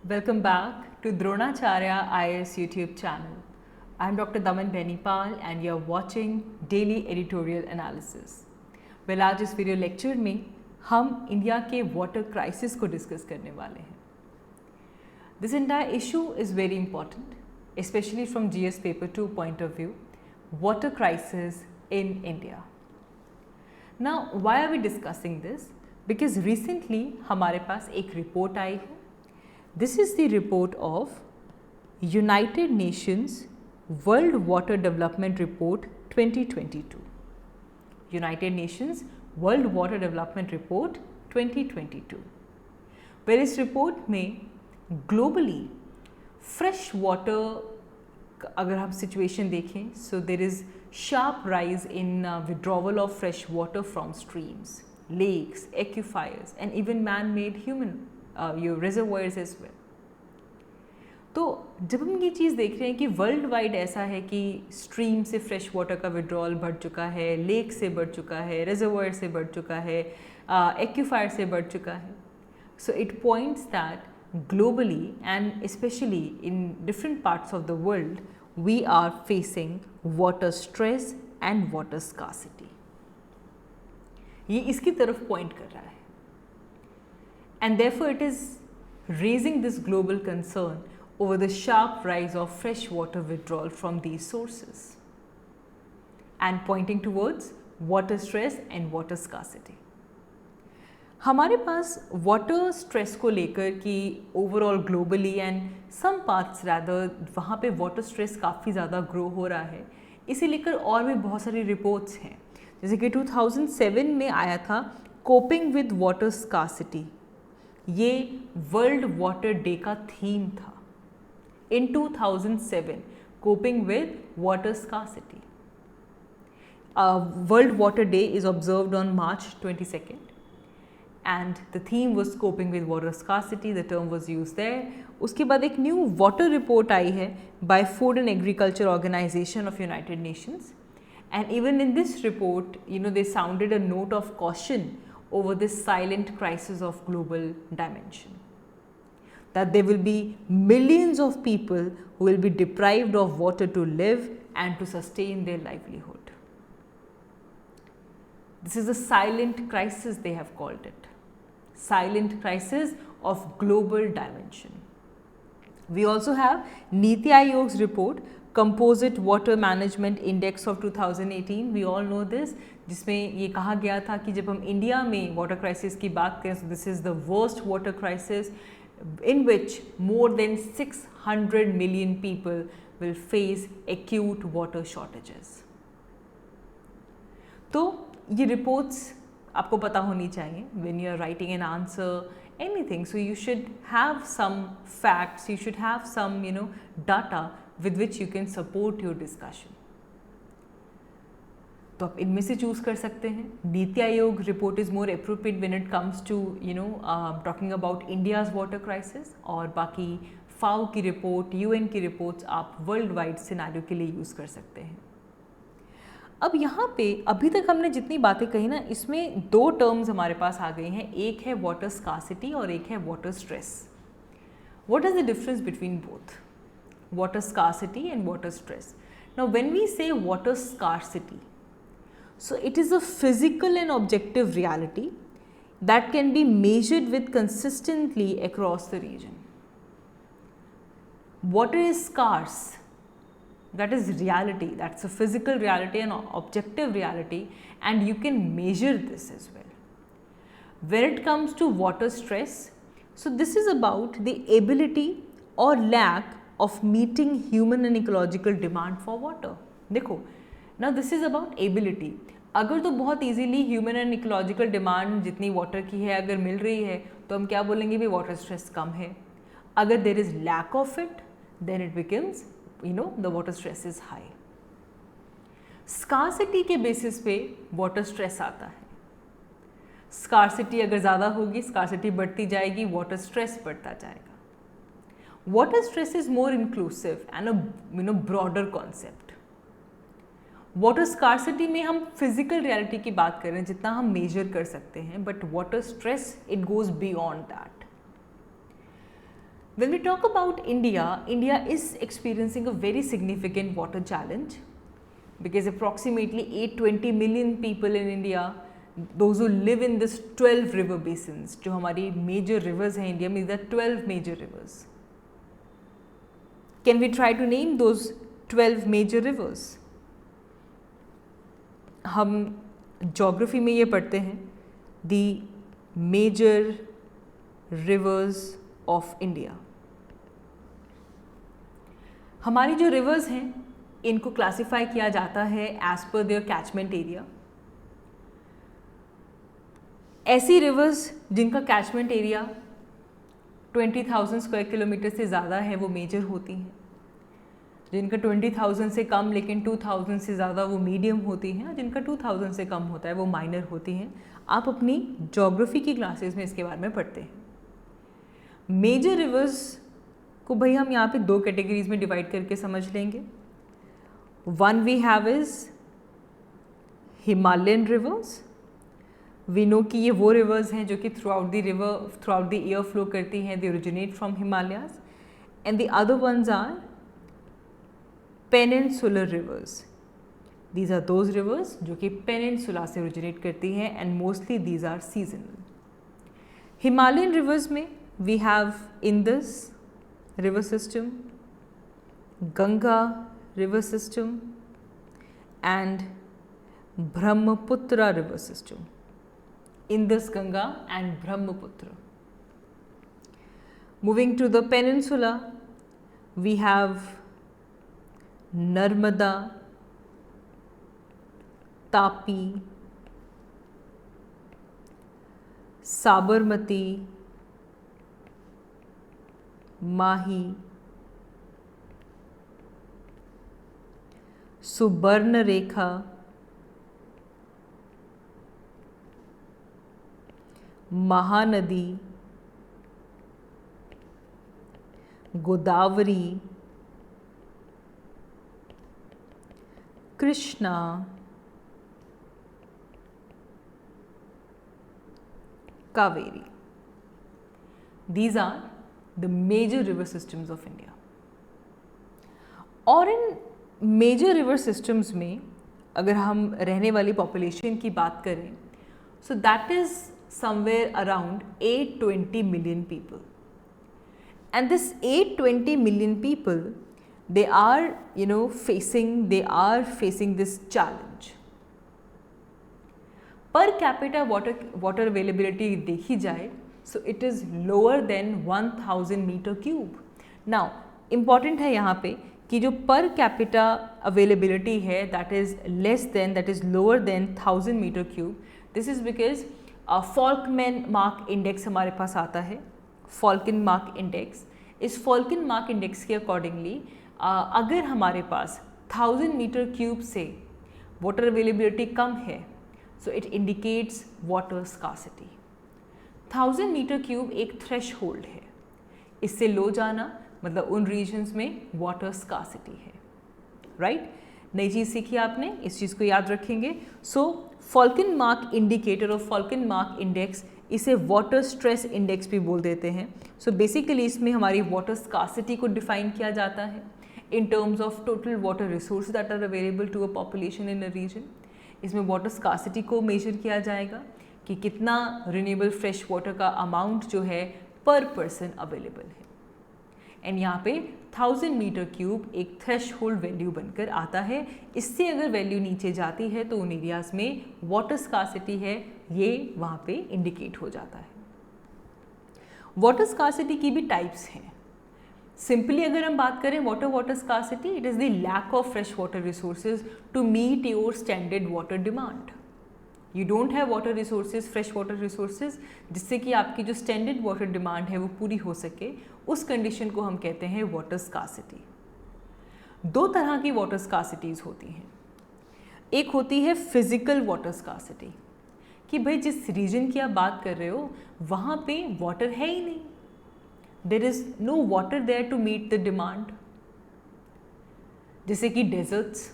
Welcome back to Dronacharya IAS YouTube channel. I'm Dr. Daman Benipal and you're watching Daily Editorial Analysis. Well, आज इस video lecture में हम India के water crisis को discuss करने वाले हैं. This entire issue is very important, especially from GS Paper 2 point of view, water crisis in India. Now, why are we discussing this? Because recently हमारे पास एक report आई है. This is the report of United Nations World Water Development Report 2022. United Nations World Water Development Report 2022. where इस report में globally fresh water अगर हम situation देखें, so there is sharp rise in withdrawal of fresh water from streams, lakes, aquifers and even man-made human your reservoirs as well. तो जब हम ये चीज़ देख रहे हैं कि वर्ल्ड वाइड ऐसा है कि स्ट्रीम से फ्रेश वाटर का विड्रॉल बढ़ चुका है, लेक से बढ़ चुका है, रिजर्वायर से बढ़ चुका है, एक्यूफायर से बढ़ चुका है. So it points that globally and specially in different parts of the world we are facing water stress and water scarcity. ये इसकी तरफ पॉइंट कर रहा है. And therefore it is raising this global concern over the sharp rise of fresh water withdrawal from these sources and pointing towards water stress and water scarcity. हमारे पास water stress को लेकर कि overall globally and some parts rather वहाँ पे water stress काफ़ी ज़्यादा grow हो रहा है. इसे लेकर और भी बहुत सारी रिपोर्ट्स हैं, जैसे कि 2007 में आया था कोपिंग विद वाटर स्कार्सिटी. ये वर्ल्ड वाटर डे का थीम था. इन 2007 coping with water scarcity. World water day is observed on March 22nd. And the theme was coping with water scarcity. The term was used there. उसके बाद एक new water report आई है by Food and Agriculture Organization of United Nations. And even in this report, they sounded a note of caution over this silent crisis of global dimension. That there will be millions of people who will be deprived of water to live and to sustain their livelihood. This is a silent crisis, they have called it. Silent crisis of global dimension. We also have Niti Aayog's report, Composite Water Management Index of 2018. We all know this, जिसमें ये कहा गया था कि जब हम India में water crisis की बात करें, so this is the worst water crisis in which more than 600 million people will face acute water shortages. तो ये रिपोर्ट्स आपको पता होनी चाहिए when you are writing an answer anything. So you should have some facts, you should have some data with which you can support your discussion. तो आप इनमें से चूज़ कर सकते हैं. NITI Aayog report is more appropriate when it comes to talking about India's water crisis, और बाकी FAO की रिपोर्ट, यूएन की रिपोर्ट्स आप वर्ल्ड वाइड सिनेरियो के लिए यूज़ कर सकते हैं. अब यहाँ पे अभी तक हमने जितनी बातें कही ना, इसमें दो टर्म्स हमारे पास आ गई हैं. एक है वाटर स्कार्सिटी और एक है water stress. What is the difference between both water scarcity and water stress? Now when we say water scarcity, so it is a physical and objective reality that can be measured with consistently across the region. Water is scarce. That is reality, that's a physical reality and objective reality, and you can measure this as well. When it comes to water stress, so this is about the ability or lack of meeting human and ecological demand for water. देखो, now this is about ability. अगर तो बहुत easily human and ecological demand जितनी water की है अगर मिल रही है, तो हम क्या बोलेंगे भी water stress कम है. अगर there is lack of it, then it becomes the water stress is high. Scarcity के बेसिस पे water stress आता है. Scarcity अगर ज़्यादा होगी, scarcity बढ़ती जाएगी, water stress बढ़ता जाएगा. Water stress is more inclusive and a broader concept. Water scarcity में हम physical reality की बात कर रहे हैं, जितना हम measure कर सकते हैं, but water stress it goes beyond that. When we talk about India, India is experiencing a very significant water challenge because approximately 820 million people in India, those who live in this 12 river basins, जो हमारी major rivers हैं India में, there are 12 major rivers. Can we try to name those 12 major rivers? हम geography में ये पढ़ते हैं the major rivers of India. हमारी जो rivers हैं इनको क्लासीफाई किया जाता है as per their catchment area. ऐसी रिवर्स जिनका कैचमेंट एरिया 20,000 स्क्वायर किलोमीटर से ज़्यादा है वो मेजर होती हैं. जिनका 20,000 से कम लेकिन 2,000 से ज़्यादा वो मीडियम होती हैं. जिनका 2,000 से कम होता है वो माइनर होती हैं. आप अपनी ज्योग्राफी की क्लासेस में इसके बारे में पढ़ते हैं. मेजर रिवर्स को भाई हम यहाँ पे दो कैटेगरीज में डिवाइड करके समझ लेंगे. One we have is Himalayan rivers. We know कि ये वो rivers हैं जो कि throughout the year flow करती हैं. They originate from Himalayas. And the other ones are peninsular rivers. These are those rivers जो कि peninsula से originate करती हैं and mostly these are seasonal. Himalayan rivers में we have Indus river system, Ganga river system and Brahmaputra river system. Indus, Ganga and Brahmaputra. Moving to the peninsula, we have Narmada, Tapi, Sabarmati, Mahi, Subarnarekha, Mahanadi, Godavari, Krishna, Kaveri. These are the major river systems of India. और इन major river systems में अगर हम रहने वाली population की बात करें, सो that is somewhere around 820 million people. And this 820 million people they are facing this challenge. Per capita water availability देखी जाए, so it is lower than 1000 meter cube. Now important है यहाँ पे कि जो पर कैपिटा अवेलेबिलिटी है that is lower than 1000 meter cube. This is because Falkenmark index हमारे पास आता है, फॉल्कन मार्क इंडेक्स. इस फॉल्कन मार्क इंडेक्स के अकॉर्डिंगली अगर हमारे पास 1000 मीटर क्यूब से वाटर अवेलेबिलिटी कम है, so it indicates water scarcity. 1000 meter cube एक थ्रेश होल्ड है. इससे लो जाना मतलब उन रीजन्स में वाटर स्कार्सिटी है. राइट? नई चीज़ सीखी आपने, इस चीज़ को याद रखेंगे. सो फॉल्कन मार्क इंडिकेटर और फॉल्कन मार्क इंडेक्स, इसे वाटर स्ट्रेस इंडेक्स भी बोल देते हैं. सो बेसिकली इसमें हमारी वाटर स्कार्सिटी को डिफाइन किया जाता है in terms of total water resources that are available to a population in a region. इसमें वाटर स्कार्सिटी को मेजर किया जाएगा कि कितना रिन्यूएबल फ्रेश वाटर का अमाउंट जो है पर पर्सन अवेलेबल है. एंड यहाँ पे 1000 मीटर क्यूब एक थ्रेश होल्ड वैल्यू बनकर आता है. इससे अगर वैल्यू नीचे जाती है तो उन एरियाज़ में वाटर स्कार्सिटी है, ये वहाँ पे इंडिकेट हो जाता है. वाटर स्कार्सिटी की भी टाइप्स हैं. सिंपली अगर हम बात करें water scarcity, it is the lack of fresh water resources to meet your standard water demand. You don't have water resources, fresh water resources, जिससे कि आपकी जो स्टैंडर्ड वाटर डिमांड है वो पूरी हो सके. उस कंडीशन को हम कहते हैं वाटर स्कार्सिटी. दो तरह की वाटर स्कार्सिटीज़ होती हैं. एक होती है फिजिकल वाटर स्कार्सिटी, कि भाई जिस रीजन की आप बात कर रहे हो वहाँ पे वाटर है ही नहीं, there is no water there to meet the demand. जैसे कि डेजर्ट्स,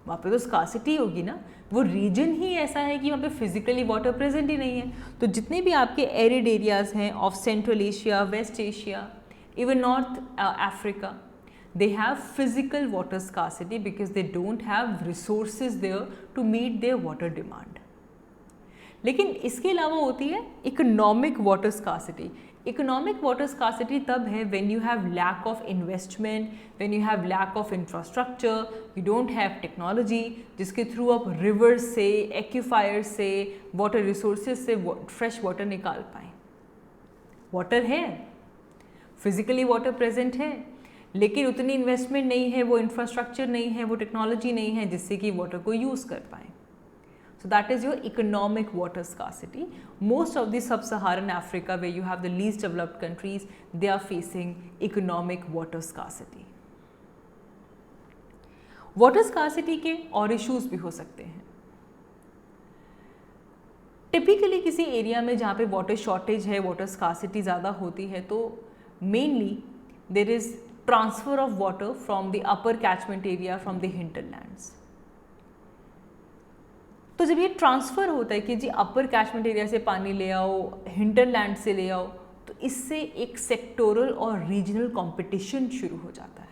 वहाँ पे तो स्कार्सिटी होगी ना, वो रीजन ही ऐसा है कि वहाँ पे फिजिकली वाटर प्रेजेंट ही नहीं है. तो जितने भी आपके एरिड एरियाज़ हैं of central Asia, west Asia, Even North Africa, they have physical water scarcity because they don't have resources there to meet their water demand. लेकिन इसके अलावा होती है economic water scarcity. Economic water scarcity तब है when you have lack of investment, when you have lack of infrastructure, you don't have technology जिसके through आप rivers से, एक्यूफायर से, वाटर रिसोर्सेज से फ्रेश वाटर निकाल पाएँ. वाटर है, फिजिकली वाटर प्रेजेंट है, लेकिन उतनी इन्वेस्टमेंट नहीं है, वो इंफ्रास्ट्रक्चर नहीं है, वो टेक्नोलॉजी नहीं है जिससे कि वाटर को यूज़ कर पाएँ. So that is your economic water scarcity. Most of the sub-Saharan Africa, where you have the least developed countries, they are facing economic water scarcity. Water scarcity के और issues भी हो सकते हैं. Typically किसी एरिया में जहाँ पे water shortage है, water scarcity ज़्यादा होती है, तो mainly there is transfer of water from the upper catchment area from the hinterlands. तो जब ये ट्रांसफ़र होता है कि जी अपर कैचमेंट एरिया से पानी ले आओ, हिंटरलैंड से ले आओ, तो इससे एक सेक्टोरल और रीजनल कंपटीशन शुरू हो जाता है.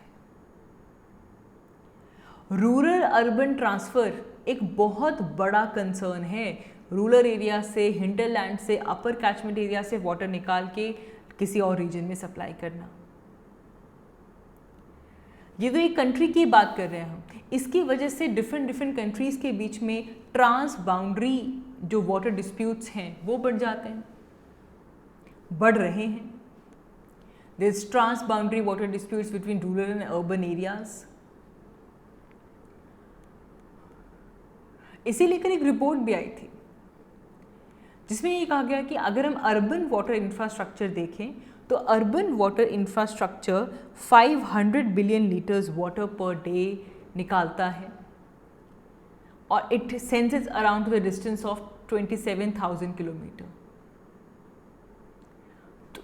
रूरल अर्बन ट्रांसफ़र एक बहुत बड़ा कंसर्न है. रूरल एरिया से, हिंटरलैंड से, अपर कैचमेंट एरिया से वाटर निकाल के किसी और रीजन में सप्लाई करना. ये तो एक कंट्री की बात कर रहे हैं हम. इसकी वजह से डिफरेंट कंट्रीज़ के बीच में ट्रांस बाउंड्री जो वाटर डिस्प्यूट्स हैं वो बढ़ जाते हैं, बढ़ रहे हैं. There is trans boundary water disputes between rural and urban areas. इसी लेकर एक रिपोर्ट भी आई थी जिसमें ये कहा गया कि अगर हम अर्बन वाटर इंफ्रास्ट्रक्चर देखें तो urban water infrastructure 500 billion litres water per day निकालता है और it senses around two the distance of 27,000 kilometre. तो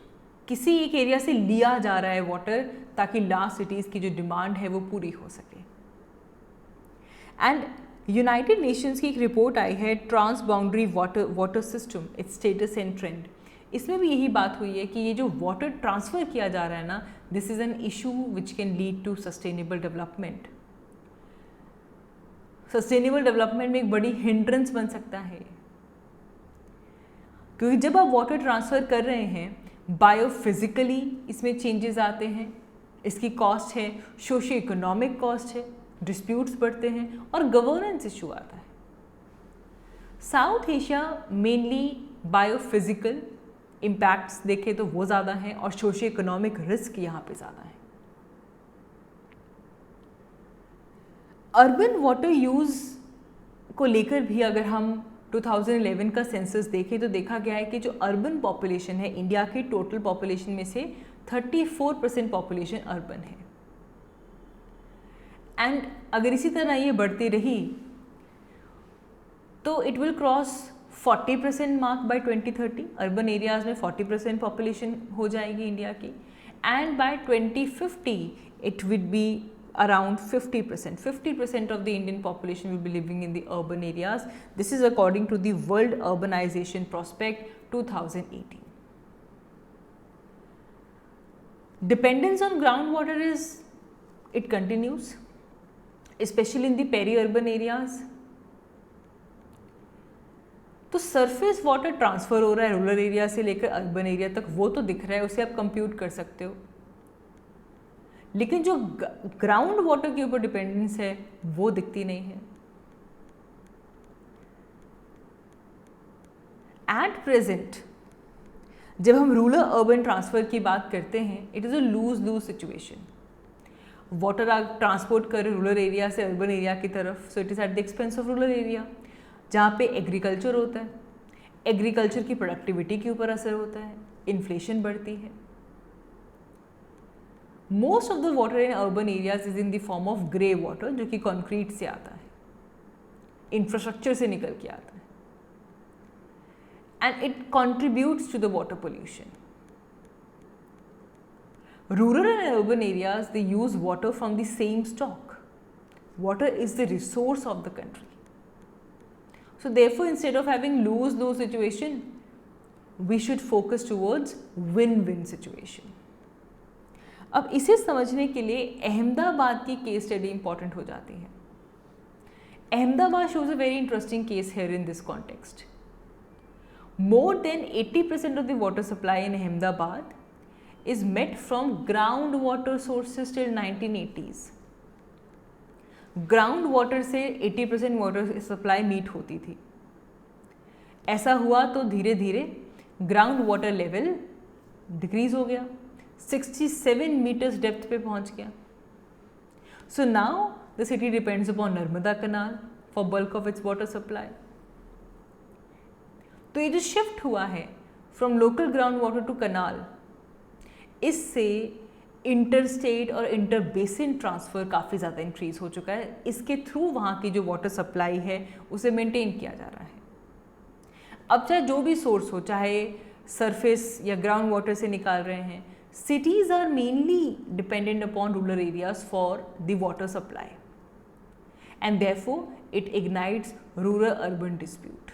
किसी एक एरिया से लिया जा रहा है वाटर ताकि लार्ज सिटीज़ की जो डिमांड है वो पूरी हो सके. एंड यूनाइटेड नेशंस की एक रिपोर्ट आई है, trans boundary water system, it's status and trend. इसमें भी यही बात हुई है कि ये जो वाटर ट्रांसफ़र किया जा रहा है ना, this is an issue which can lead to sustainable development. Sustainable development में एक बड़ी हिंड्रेंस बन सकता है, क्योंकि जब आप वाटर ट्रांसफ़र कर रहे हैं बायोफिजिकली इसमें चेंजेस आते हैं, इसकी कॉस्ट है, सोशो इकोनॉमिक कॉस्ट है, डिस्प्यूट्स बढ़ते हैं और गवर्नेंस इशू आता है. South Asia mainly biophysical impacts देखें तो वो ज़्यादा हैं और सोशो इकोनॉमिक रिस्क यहाँ पे ज़्यादा है. अर्बन वाटर यूज़ को लेकर भी अगर हम 2011 का सेंसस देखें तो देखा गया है कि जो अर्बन पॉपुलेशन है, इंडिया की टोटल पॉपुलेशन में से 34% पॉपुलेशन अर्बन है. एंड अगर इसी तरह ये बढ़ती रही तो it will cross 40% mark by 2030. Urban areas में 40% पॉपुलेशन हो जाएगी इंडिया की, and by 2050 it will be around 50%. 50% of the Indian population will be living in the urban areas. This is according to the World Urbanization Prospect 2018. Dependence on groundwater it continues, especially in the peri-urban areas. तो surface water transfer हो रहा है rural area से लेकर urban area तक, वो तो दिख रहा है, उसे आप कंप्यूट कर सकते हो. लेकिन जो ग्राउंड वाटर के ऊपर डिपेंडेंस है वो दिखती नहीं है. एट प्रेजेंट जब हम रूरल अर्बन ट्रांसफ़र की बात करते हैं, it is a loose situation. Water आप ट्रांसपोर्ट कर रूरल एरिया से अर्बन एरिया की तरफ, सो it is at the expense of rural area, जहाँ पे एग्रीकल्चर होता है. एग्रीकल्चर की प्रोडक्टिविटी के ऊपर असर होता है, इन्फ्लेशन बढ़ती है. Most of the water in urban areas is in the form of grey water, जो कि कंक्रीट से आता है, इंफ्रास्ट्रक्चर से निकल के आता है, and it contributes to the water pollution. Rural and urban areas they use water from the same stock. Water is the resource of the country. So therefore, instead of having lose-lose situation, we should focus towards win-win situation. अब इसे समझने के लिए अहमदाबाद की case study important हो जाती है. Ahmedabad shows a very interesting case here in this context. More than 80% of the water supply in Ahmedabad is met from groundwater sources till 1980s. Ground water से 80% वाटर सप्लाई मीट होती थी. ऐसा हुआ तो धीरे धीरे ग्राउंड वाटर लेवल डिक्रीज हो गया, 67 मीटर्स डेप्थ पे पहुंच गया. So now the city depends upon Narmada canal for bulk of its water supply. तो ये जो शिफ्ट हुआ है from local ground water to canal, इससे इंटर स्टेट और इंटर बेसिन ट्रांसफ़र काफ़ी ज़्यादा इंक्रीज़ हो चुका है. इसके थ्रू वहाँ की जो वाटर सप्लाई है उसे मेंटेन किया जा रहा है. अब चाहे जो भी सोर्स हो, चाहे सरफेस या ग्राउंड वाटर से निकाल रहे हैं, cities are mainly dependent upon rural areas for the water supply, and therefore it ignites rural urban dispute.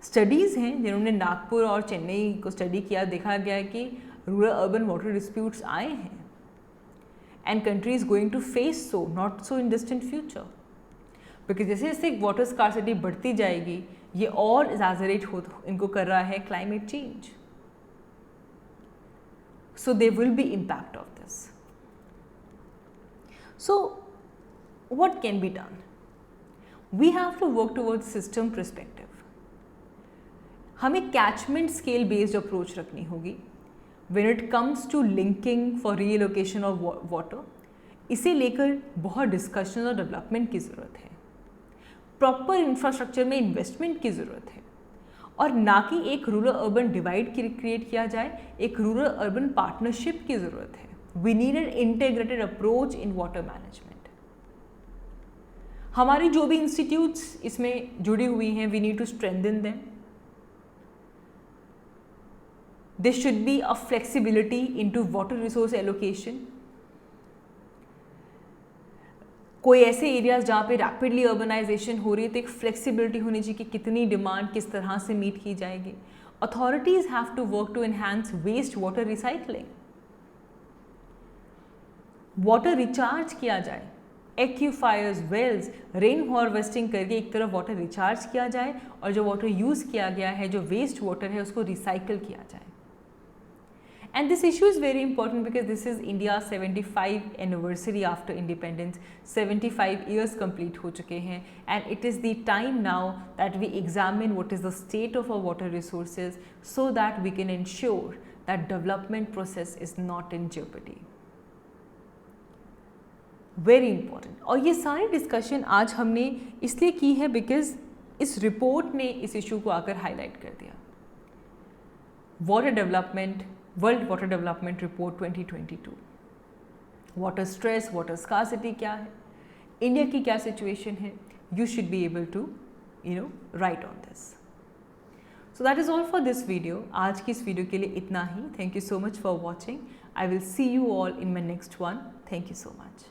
Studies हैं जिन्होंने नागपुर और चेन्नई को स्टडी किया, देखा गया है कि रूरल अर्बन वाटर डिस्प्यूट्स आए हैं and country is going to face so, not so in distant future, because जैसे जैसे वाटर स्कार्सिटी बढ़ती जाएगी ये और एग्जैजरेट हो इनको कर रहा है climate change. So there will be impact of this. So what can be done? We have to work towards system perspective. हमें catchment scale based approach रखनी होगी when it comes to linking for reallocation of water. इसे लेकर बहुत discussion और development की ज़रूरत है. प्रॉपर इंफ्रास्ट्रक्चर में इन्वेस्टमेंट की ज़रूरत है, और ना कि एक रूरल अर्बन डिवाइड क्रिएट किया जाए, एक रूरल अर्बन पार्टनरशिप की ज़रूरत है. We need an integrated approach in water management. हमारी जो भी इंस्टीट्यूट्स इसमें जुड़ी हुई हैं, we need to strengthen them. There should be a flexibility into water resource allocation. कोई ऐसे एरियाज जहाँ पे रैपिडली अर्बनाइजेशन हो रही है तो एक फ्लेक्सिबिलिटी होनी चाहिए कि कितनी डिमांड किस तरह से मीट की जाएगी. Authorities have to work to enhance waste water recycling. Water recharge किया जाए, एक्यूफायर्स, वेल्स, रेन हार्वेस्टिंग करके एक तरफ वाटर रिचार्ज किया जाए और जो वाटर यूज़ किया गया है, जो वेस्ट वाटर है, उसको रिसाइकल किया जाए. And this issue is very important because this is India's 75 anniversary after independence. 75 years complete हो चुके हैं, and it is the time now that we examine what is the state of our water resources so that we can ensure that development process is not in jeopardy. Very important. और ये सारी discussion आज हमने इसलिए की है because इस report ने इस इशू को आकर हाईलाइट कर दिया. Water development, world water development report 2022. Water stress, water scarcity क्या है, इंडिया की क्या सिचुएशन है, you should be able to write on this. So that is all for this video. आज की इस वीडियो के लिए इतना ही. Thank you so much for watching. I will see you all in my next one. Thank you so much.